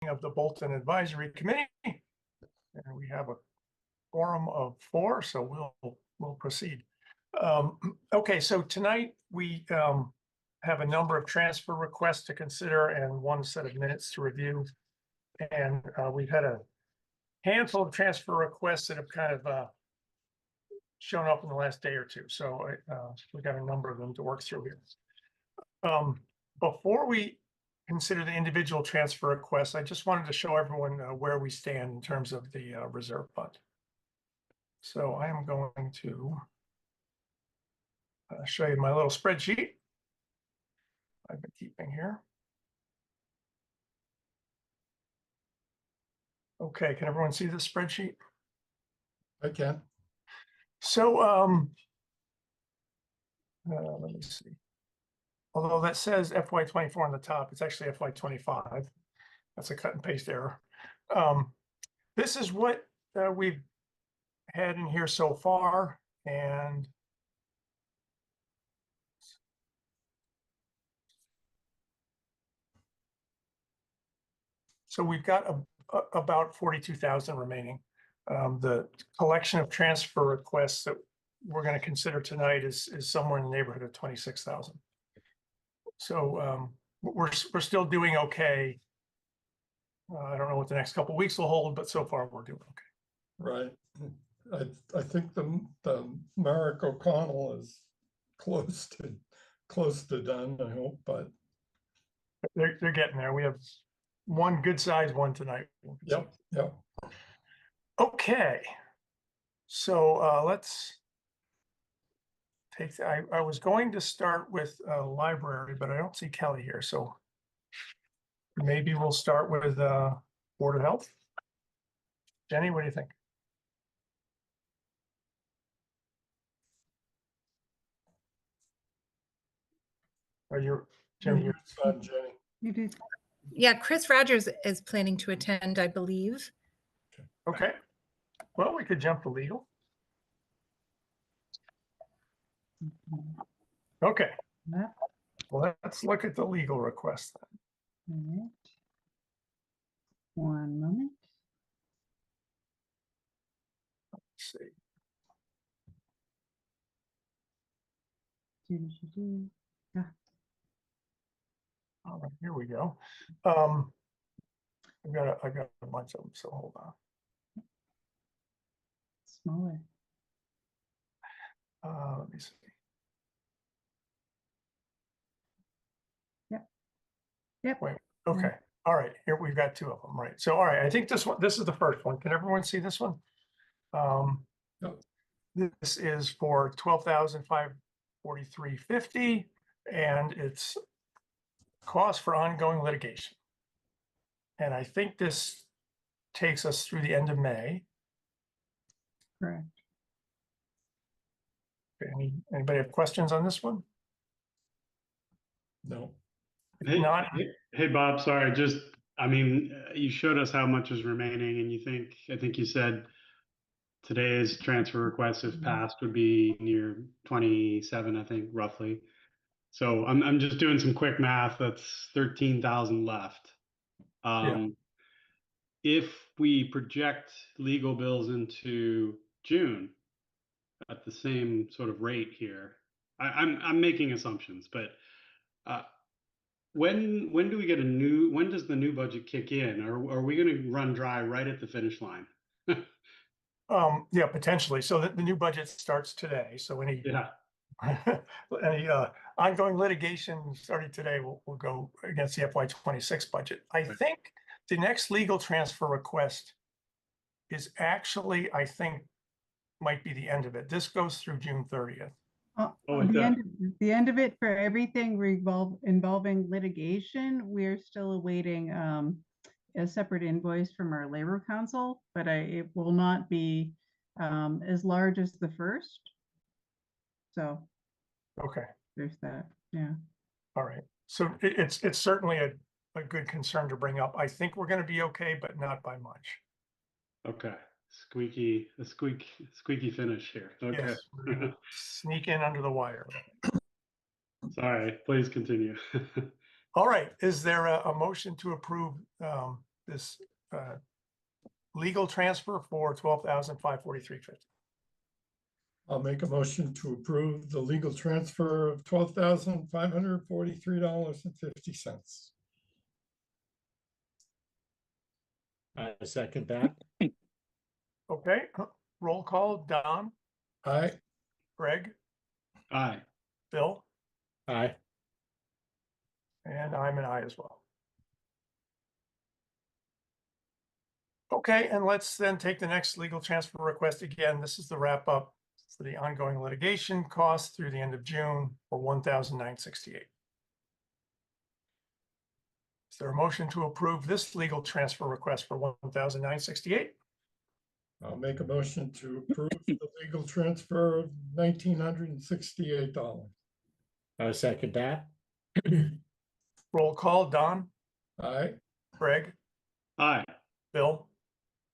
of the Bolton Advisory Committee. And we have a quorum of 4, so we'll proceed. Okay, so tonight we have a number of transfer requests to consider and one set of minutes to review. And we've had a handful of transfer requests that have kind of shown up in the last day or two. So we got a number of them to work through here. Before we consider the individual transfer requests, I just wanted to show everyone where we stand in terms of the reserve fund. So I am going to show you my little spreadsheet I've been keeping here. Okay, can everyone see this spreadsheet? I can. So let me see. Although that says FY24 on the top, it's actually FY25. That's a cut and paste error. This is what we've had in here so far, and so we've got about 42,000 remaining. The collection of transfer requests that we're going to consider tonight is somewhere in the neighborhood of 26,000. So we're still doing okay. I don't know what the next couple of weeks will hold, but so far we're doing okay. Right. I think the Merrick O'Connell is close to done, I hope, but they're getting there. We have one good sized one tonight. Yep. Okay. So let's take, I was going to start with library, but I don't see Kelly here. So maybe we'll start with Board of Health. Jenny, what do you think? Are you, Jenny? Jenny. Yeah, Chris Rogers is planning to attend, I believe. Okay. Well, we could jump to legal. Okay. Well, let's look at the legal request then. All right. One moment. Let's see. Ah, All right, here we go. I got a bunch of them, so hold on. smaller. Let me see. Yep. Wait, okay. All right, here we've got 2 of them, right? So, all right, I think this is the first one. Can everyone see this one? Yep. This is for $12,543.50, and it's cost for ongoing litigation. And I think this takes us through the end of May. Correct. Anybody have questions on this one? No. If not, Hey, Bob, sorry, you showed us how much is remaining, and I think you said today's transfer request, if passed, would be near 27, I think, roughly. So I'm just doing some quick math. That's 13,000 left. If we project legal bills into June at the same sort of rate here, I'm making assumptions, but when do we get when does the new budget kick in? Are we going to run dry right at the finish line? yeah, potentially. So the new budget starts today. So any ongoing litigation starting today will go against the FY26 budget. I think the next legal transfer request is actually, I think, might be the end of it. This goes through June 30th. The end of it for everything involving litigation, we're still awaiting a separate invoice from our labor council, but it will not be as large as the first. So okay, there's that. Yeah. All right. So it's certainly a good concern to bring up. I think we're going to be okay, but not by much. Okay. Squeaky finish here. Okay. Yes, we're gonna sneak in under the wire. Sorry, please continue. All right. Is there a motion to approve this legal transfer for $12,543.50. I'll make a motion to approve the legal transfer of $12,543.50. I second that. Okay, roll call, Don, Aye. Greg, Aye. Bill, Aye. and I'm an aye as well. Okay, and let's then take the next legal transfer request again. This is the wrap up for the ongoing litigation costs through the end of June for $1,968. Is there a motion to approve this legal transfer request for $1,968? I'll make a motion to approve the legal transfer of $1,968. I second that. Roll call, Don, Aye. Greg, Aye. Bill,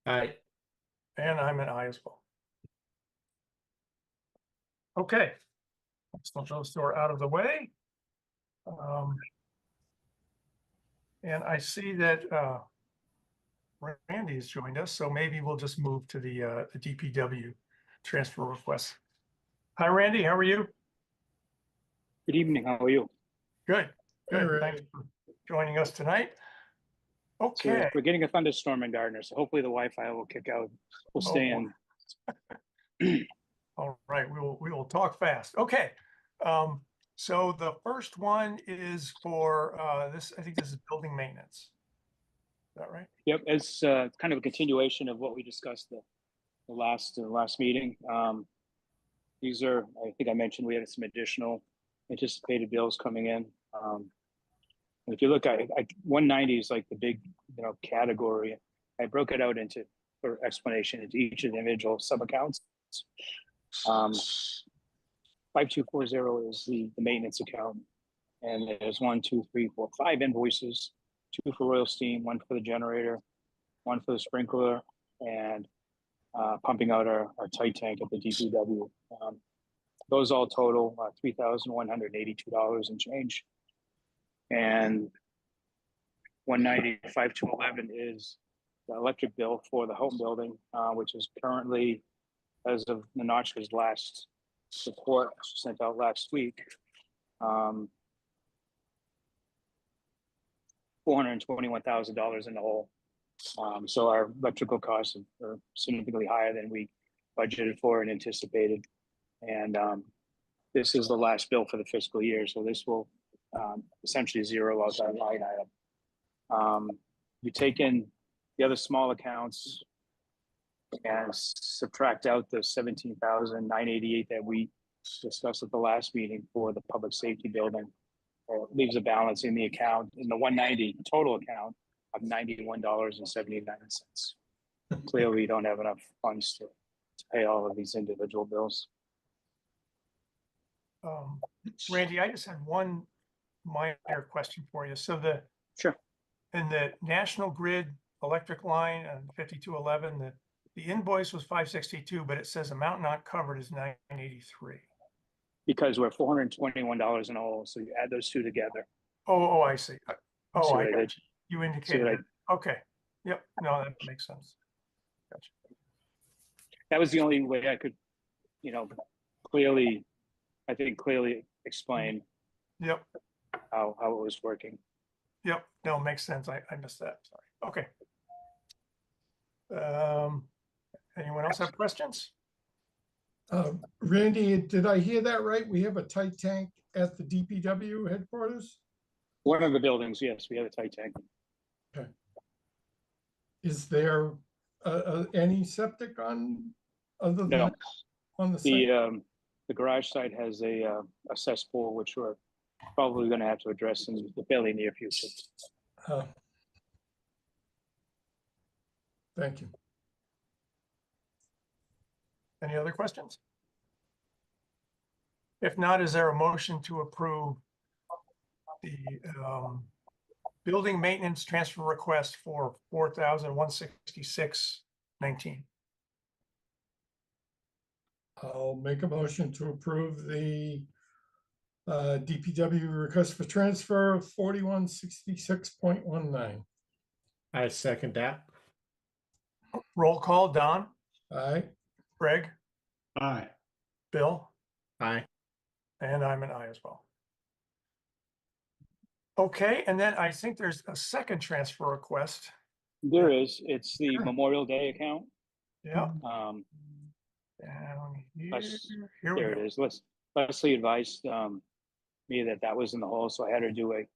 Aye. and I'm an aye as well. Okay. So those two are out of the way. And I see that Randy has joined us, so maybe we'll just move to the DPW transfer request. Hi, Randy, how are you? Good evening. How are you? Good, Hey, good. Randy. Thanks for joining us tonight. So Okay. we're getting a thunderstorm in Gardner, so hopefully the Wi-Fi will kick out. We'll stay Oh, in. All right, we will talk fast. Okay. So the first one is for this, I think this is building maintenance. Is that right? Yep, it's kind of a continuation of what we discussed the last meeting. These are, I think I mentioned we had some additional anticipated bills coming in. And if you look at 190 is like the big, category. I broke it out into, for explanation, into each of the individual sub accounts. 5240 is the maintenance account, and there's 1, 2, 3, 4, 5 invoices, 2 for Royal Steam, 1 for the generator, 1 for the sprinkler, and pumping out our tight tank at the DPW. Those all total $3,182 and change. And 195-211 is the electric bill for the home building, which is currently, as of Ninochka's last report sent out last week, $421,000 in the hole. So our electrical costs are significantly higher than we budgeted for and anticipated. And this is the last bill for the fiscal year, so this will essentially zero out that line item. You take in the other small accounts and subtract out the $17,988 that we discussed at the last meeting for the public safety building. It leaves a balance in the account, in the 190 total account, of $91.79. Clearly, we don't have enough funds to pay all of these individual bills. Randy, I just had one minor question for you. So Sure. in the National Grid electric line and 5211, the invoice was 562, but it says amount not covered is 983. Because we're $421 in all, so you add those two together. Oh, I see. Oh, See I what I got did? you. You indicated I- it. Okay. Yep. No, that makes sense. Gotcha. That was the only way I could, clearly explain Yep. how it was working. Yep. No, it makes sense. I missed that. Sorry. Okay. Anyone else have questions? Randy, did I hear that right? We have a tight tank at the DPW headquarters? One of the buildings, yes, we have a tight tank. Is there any septic on, other No, than on the site? the garage site has a cesspool, which we're probably going to have to address in the fairly near future. Thank you. Any other questions? If not, is there a motion to approve the building maintenance transfer request for $4,166.19? I'll make a motion to approve the DPW request for transfer of 4166.19. I second that. Roll call, Don, aye, Greg, Aye. Bill, Aye. and I'm an aye as well. Okay, and then I think there's a second transfer request. There is, it's the Sure. Memorial Day account. Yeah, Um, down here, Let's- here we there it go. is. Leslie advised, me that was in the hole, so I had her do a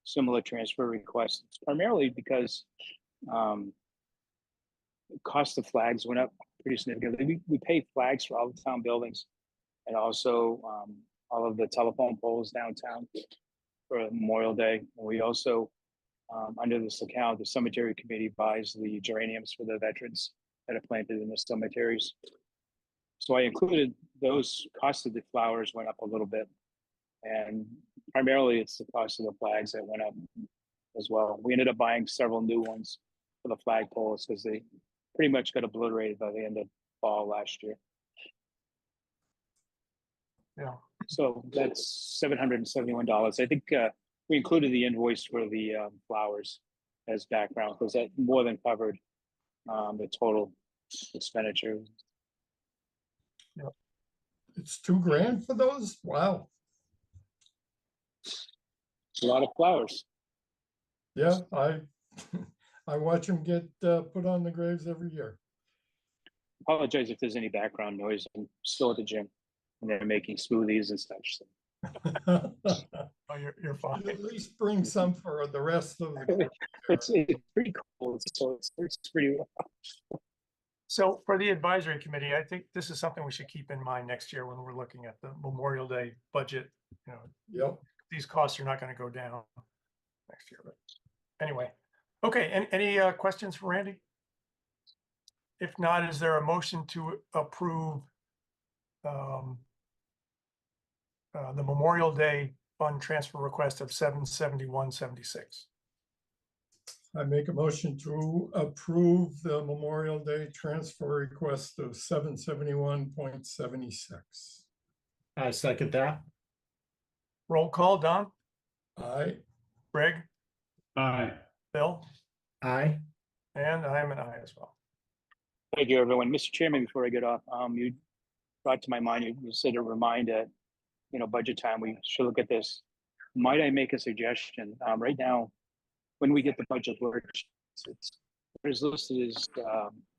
similar transfer request. It's primarily because, the cost of flags went up pretty significantly. We pay flags for all the town buildings and also, all of the telephone poles downtown for Memorial Day. And we also, under this account, the cemetery committee buys the geraniums for the veterans that are planted in the cemeteries. So I included those costs of the flowers went up a little bit. And primarily it's the cost of the flags that went up as well. We ended up buying several new ones for the flag poles because they pretty much got obliterated by the end of fall last year. Yeah, So that's $771. I think we included the invoice for the flowers as background because that more than covered the total expenditure. it's $2,000 for those? Wow, It's a lot of flowers. yeah, I watch them get put on the graves every year. Apologize if there's any background noise. I'm still at the gym and they're making smoothies and such. So oh, you're fine. At least bring some for the rest of the. it's pretty cool. So it's pretty well. So for the advisory committee, I think this is something we should keep in mind next year when we're looking at the Memorial Day budget. You know, Yep, these costs are not going to go down next year, but anyway. Okay, any questions for Randy? If not, is there a motion to approve the Memorial Day fund transfer request of $771.76? I make a motion to approve the Memorial Day transfer request of $771.76. I second that. Roll call, Don, Aye, Greg, Aye. Bill, Aye. and I'm an aye as well. Thank you, everyone. Mr. Chairman, before I get off, you brought to my mind, you said a reminder, budget time, we should look at this. Might I make a suggestion? Right now, when we get the budget worksheets, it's listed as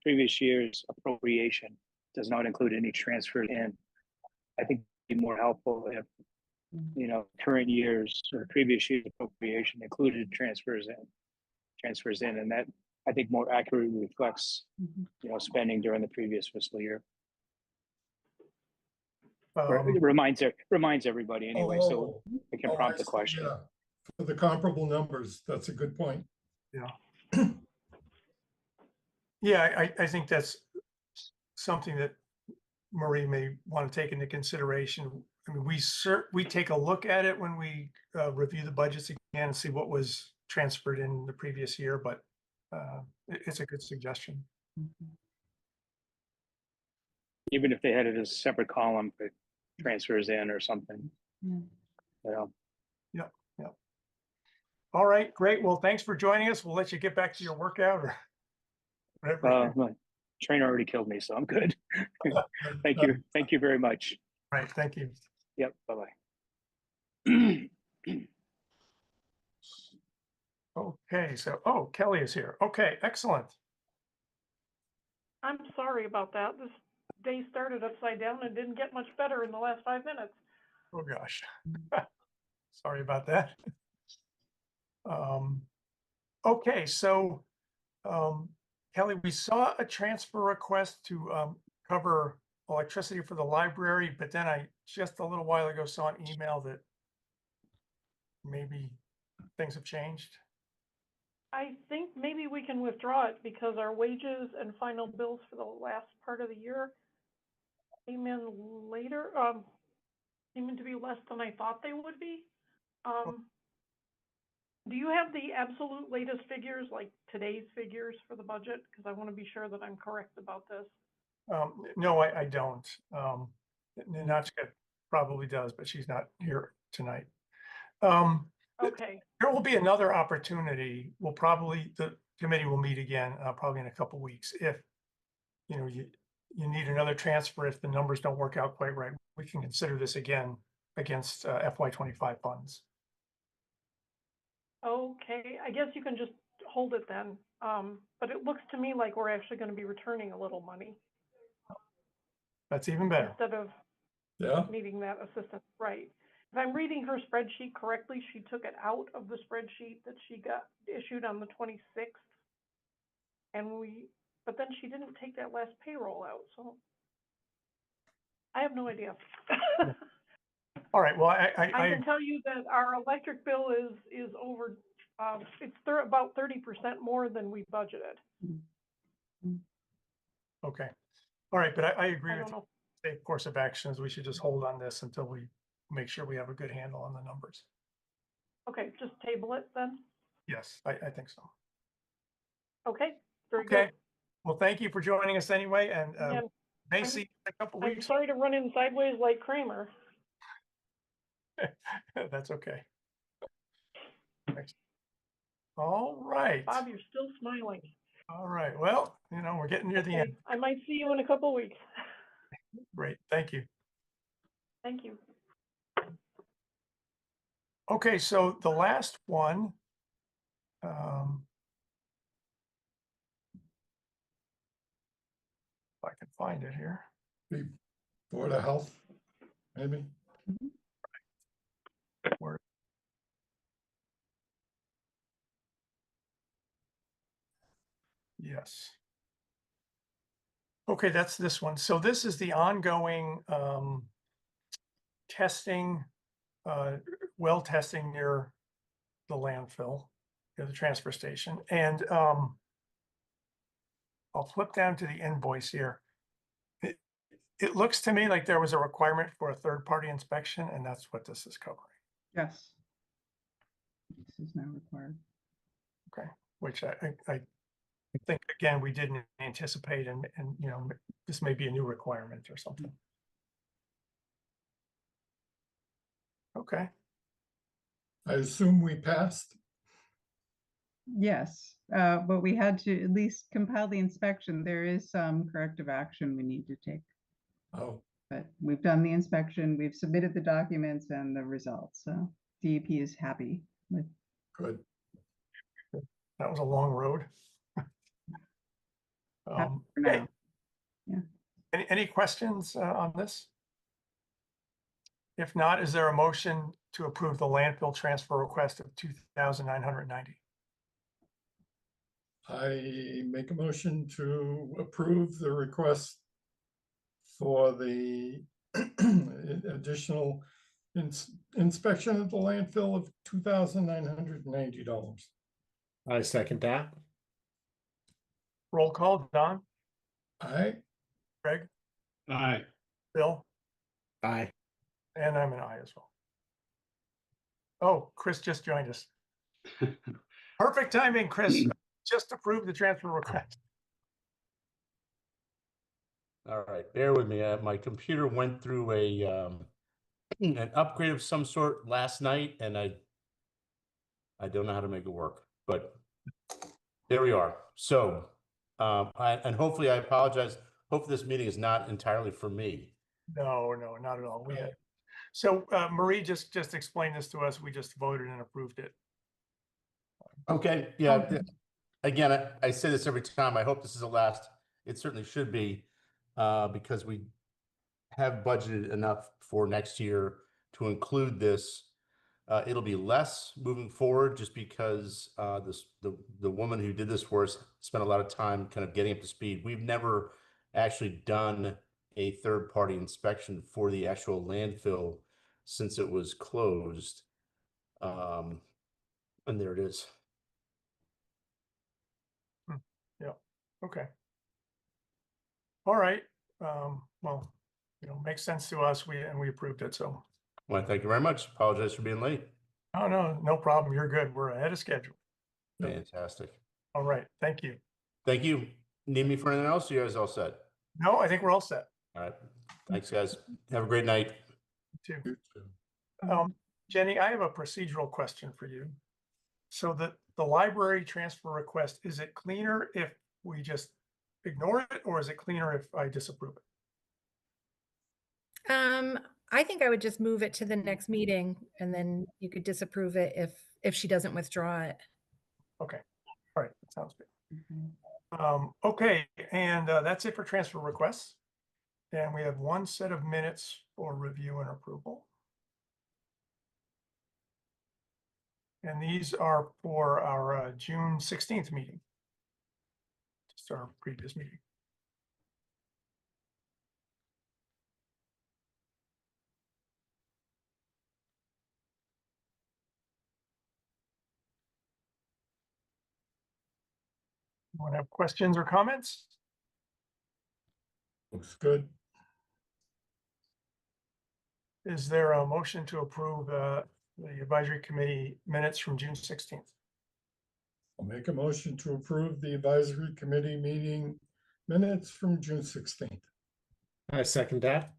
previous year's appropriation, does not include any transfer in. I think it'd be more helpful if, current years or previous year's appropriation included transfers in, and that I think more accurately reflects, spending during the previous fiscal year. It reminds everybody anyway, so it can oh, prompt I the see, question. yeah. For the comparable numbers, that's a good point. Yeah, I think that's something that Marie may want to take into consideration. I mean, we take a look at it when we review the budgets again and see what was transferred in the previous year, but it's a good suggestion. Even if they had it as a separate column for transfers in or something. Yeah. All right, great. Well, thanks for joining us. We'll let you get back to your workout or whatever. My trainer already killed me, so I'm good. Thank you. Thank you very much. Right, thank you. Yep, bye-bye. Okay, so, Kelly is here. Okay, excellent. I'm sorry about that. This day started upside down and didn't get much better in the last 5 minutes. Oh, gosh. Sorry about that. Okay, so, Kelly, we saw a transfer request to cover electricity for the library, but then I just a little while ago saw an email that maybe things have changed. I think maybe we can withdraw it because our wages and final bills for the last part of the year came in later, came in to be less than I thought they would be. Do you have the absolute latest figures, like today's figures for the budget? Because I want to be sure that I'm correct about this. No, I don't. Nanachka probably does, but she's not here tonight. Okay, There will be another opportunity. We'll probably, the committee will meet again, probably in a couple weeks. If, you know, you need another transfer, if the numbers don't work out quite right, we can consider this again against FY25 funds. Okay, I guess you can just hold it then. But it looks to me like we're actually gonna be returning a little money That's even better. instead of Yeah, needing that assistance, right? If I'm reading her spreadsheet correctly, she took it out of the spreadsheet that she got issued on the 26th. But then she didn't take that last payroll out, so I have no idea. All right, well, I can tell you that our electric bill is over, it's about 30% more than we budgeted. okay. All right, but I agree I with don't you. know. Safe course of action is we should just hold on this until we make sure we have a good handle on the numbers. Okay, just table it then. Yes, I think so. Okay, very Okay. good. Well, thank you for joining us anyway, and Yeah, may I'm- see you in a couple I'm weeks. sorry to run in sideways like Kramer. That's okay. Thanks. All right. Bob, you're still smiling. All right. Well, you know, we're getting near the Okay, end. I might see you in a couple weeks. Great. Thank you. Thank you. Okay, so the last one. If I can find it here. be Board of Health, maybe. Where- Yes. Okay, that's this one. So this is the ongoing testing, well testing near the landfill, near the transfer station. And I'll flip down to the invoice here. It looks to me like there was a requirement for a third-party inspection, and that's what this is covering, Yes. This is now required. which I think, again, we didn't anticipate, and you know, this may be a new requirement or something. Okay, I assume we passed. Yes, but we had to at least compile the inspection. There is some corrective action we need to take. Oh, But we've done the inspection, we've submitted the documents and the results, so DEP is happy with. good. that was a long road. happy for Okay. now. Yeah. Any questions on this? If not, is there a motion to approve the landfill transfer request of 2,990? I make a motion to approve the request for the additional inspection of the landfill of $2,990. I second that. Roll call, Don, Aye, Greg, Aye. Bill, Aye. and I'm an aye as well. Oh, Chris just joined us. Perfect timing, Chris. Just approved the transfer request. All right, bear with me. My computer went through an upgrade of some sort last night, and I don't know how to make it work, but there we are. So, and hopefully, I apologize. Hopefully, this meeting is not entirely for me. No, not at all. We had. So Marie just explained this to us. We just voted and approved it. Okay, yeah. Again, I say this every time. I hope this is the last. It certainly should be, because we have budgeted enough for next year to include this. It'll be less moving forward, just because the woman who did this for us spent a lot of time kind of getting up to speed. We've never actually done a third-party inspection for the actual landfill since it was closed. And there it is. Yeah. Okay. All right. Well, you know, makes sense to us. We approved it. So. Well, thank you very much. Apologize for being late. Oh, no problem. You're good. We're ahead of schedule. Yep. Fantastic. All right. Thank you. Thank you. Need me for anything else? You guys all set? No, I think we're all set. All right. Thanks, guys. Have a great night. Too. you too. Jenny, I have a procedural question for you. So the the library transfer request, is it cleaner if we just ignore it, or is it cleaner if I disapprove it? I think I would just move it to the next meeting and then you could disapprove it if she doesn't withdraw it. Okay, all right, that sounds good. Okay. Okay, and that's it for transfer requests. And we have one set of minutes for review and approval. And these are for our June 16th meeting. Just our previous meeting. Anyone have questions or comments? Looks good. Is there a motion to approve the advisory committee minutes from June 16th? I'll make a motion to approve the advisory committee meeting minutes from June 16th. I second that.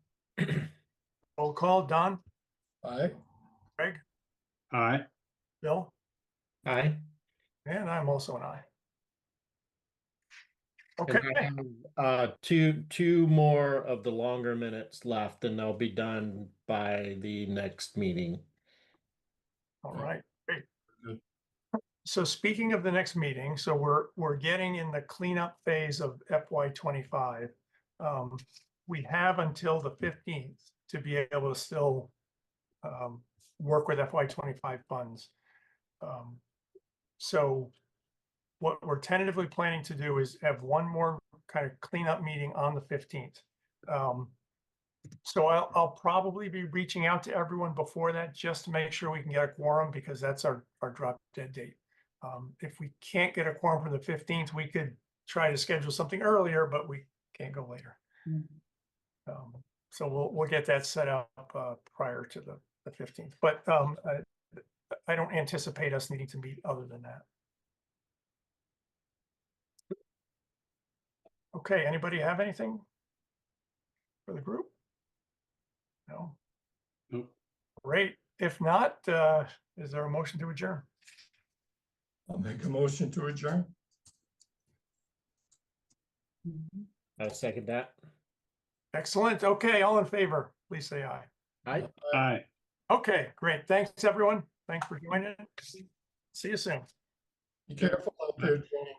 Roll call, Don, Aye. Greg, Aye. Bill, Aye. and I'm also an aye. And Okay, I have, two more of the longer minutes left, and they'll be done by the next meeting. all right, great. Good. So speaking of the next meeting, so we're getting in the cleanup phase of FY25. We have until the 15th to be able to still work with FY25 funds. So what we're tentatively planning to do is have one more kind of cleanup meeting on the 15th. So I'll probably be reaching out to everyone before that just to make sure we can get a quorum, because that's our drop dead date. If we can't get a quorum for the 15th, we could try to schedule something earlier, but we can't go later. So we'll get that set up prior to the 15th, but I don't anticipate us needing to meet other than that. Okay, anybody have anything for the group? No? Nope. Great. If not, is there a motion to adjourn? I'll make a motion to adjourn. I second that. Excellent. Okay, all in favor, please say aye. Aye. Aye. Okay, great. Thanks, everyone. Thanks for joining. See you soon. Be careful out there, Jenny.